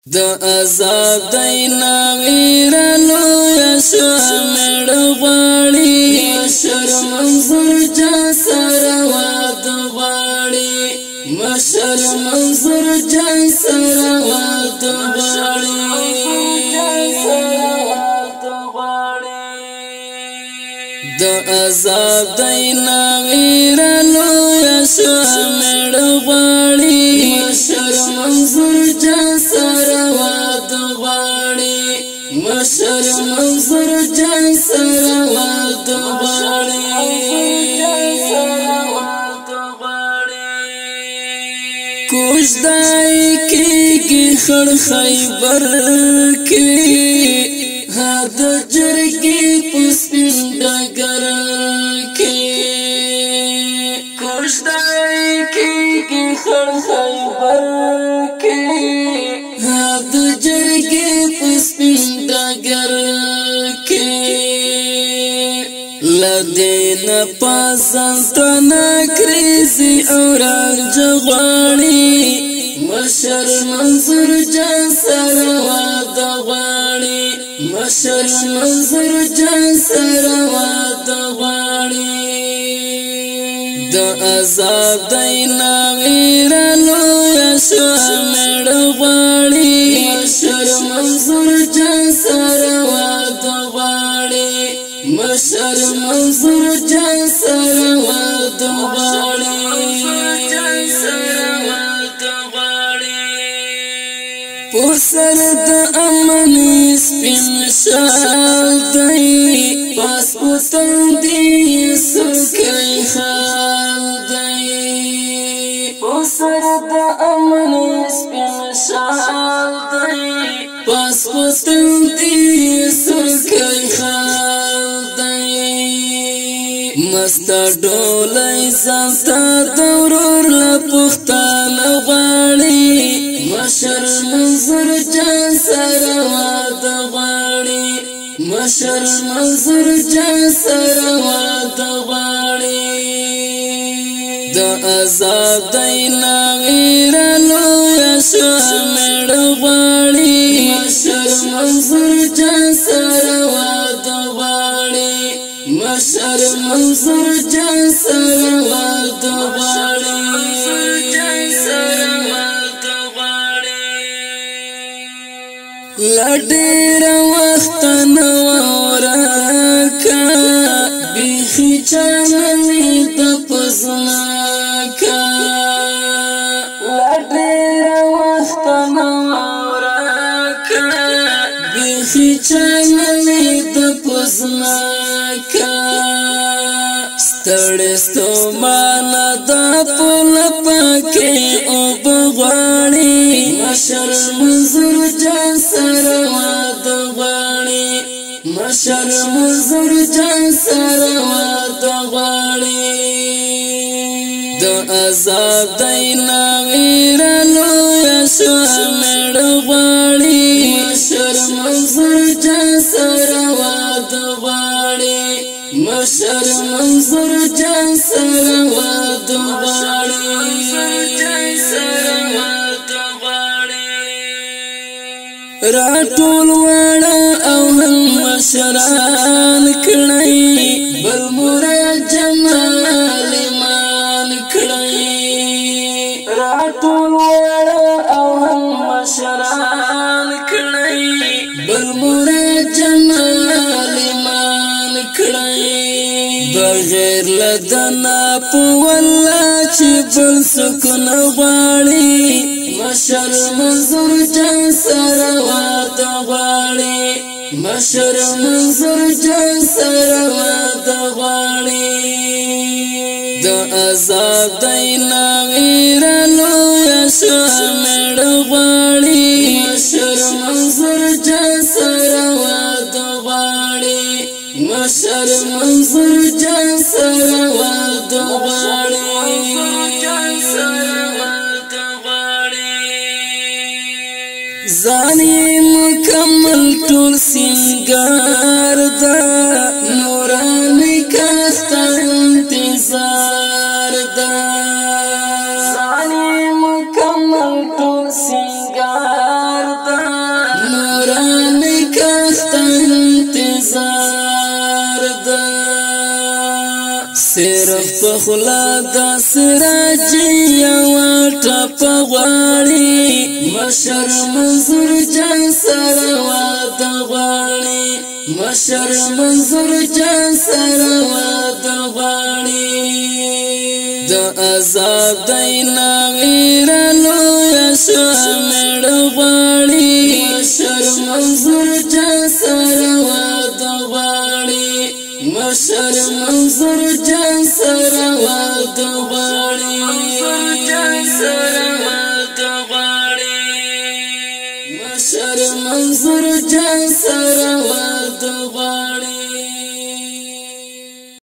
دا عذاب دینا ویرانو یا شامل غواړي مشر منظور جان سرواد غواړي مشر منظور جان سرواد غواړي دا عذاب دینا ویرانو یا شامل غواړي مشر منظور جان سرواد غواړي مشر منظور جان سرواد غواړي کوش دای کېږي خړ خیبر کې هاد جرګي پسپین ډګر کې کوش دای کېږي خړ خیبر کې هاد جرګي پسپین ډګر کې لدین پاسنتنا کریزی اوران جغواړي مشر منظور جان سرواد غواړي مشر منظور جان سرواد غواړي دا عذاب دینا ویرانو یا شامل غواړي مشر منظور جان سرواد غواړي مشر منظور جان سرواد غواړي پسر د امن سپین شال دی پاس پتن دی سرکی خال دی پسر د امن سپین شال دی پاس پتن دی سرکی خال دی مستا ډولای سانتا دورور لپختان غواړي مشر منظور جان سرواد غواړي مشر منظور جان سرواد غواړي دا عذاب دینا ویرانو یا شامل غواړي مشر منظور جان سرواد غواړي مشر منظور جان سرواد غواړي لډیر وخت نو ورکا بیخی چانمی د پزناکا لډیر وخت نو ورکا بیخی چانمی د پزناکا ستړستو مان د پل پکې او بغواړي مشر منظور جان سرواد غواړي مشر منظور جان سرواد غواړي دا عذاب دینا ویرانو یا شامل غواړي مشر منظور جان سرواد غواړي مشر منظور جان سرواد غواړي راټول وړه او هم مشران کړي بل مراد جمال ایمان کړي راټول وړه او هم مشران کړي بل مراد جمال ایمان کړي بغیر لدنا په والله چې بل سکون غواړي مشر منظور جان سرواد غواړي مشر منظور جان سرواد غواړي دا عذاب دینا ویرانو یا شامل غواړي مشر منظور جان سرواد غواړي مشر منظور جان سرواد غواړي ځانې مکمل ټول سنگار دا نوراني کاستا انتظار دا ځانې مکمل ټول سنگار دا صرف پخلا دا سراجی واټا پغواړي مشر منظور جان سره واده غواړي مشر منظور جان سره واده غواړي د آزادۍ ناویرلو شامل غواړي مشر منظور جان سره واده غواړي مشر منظور جان سره واده غواړي مشر منظور جان سره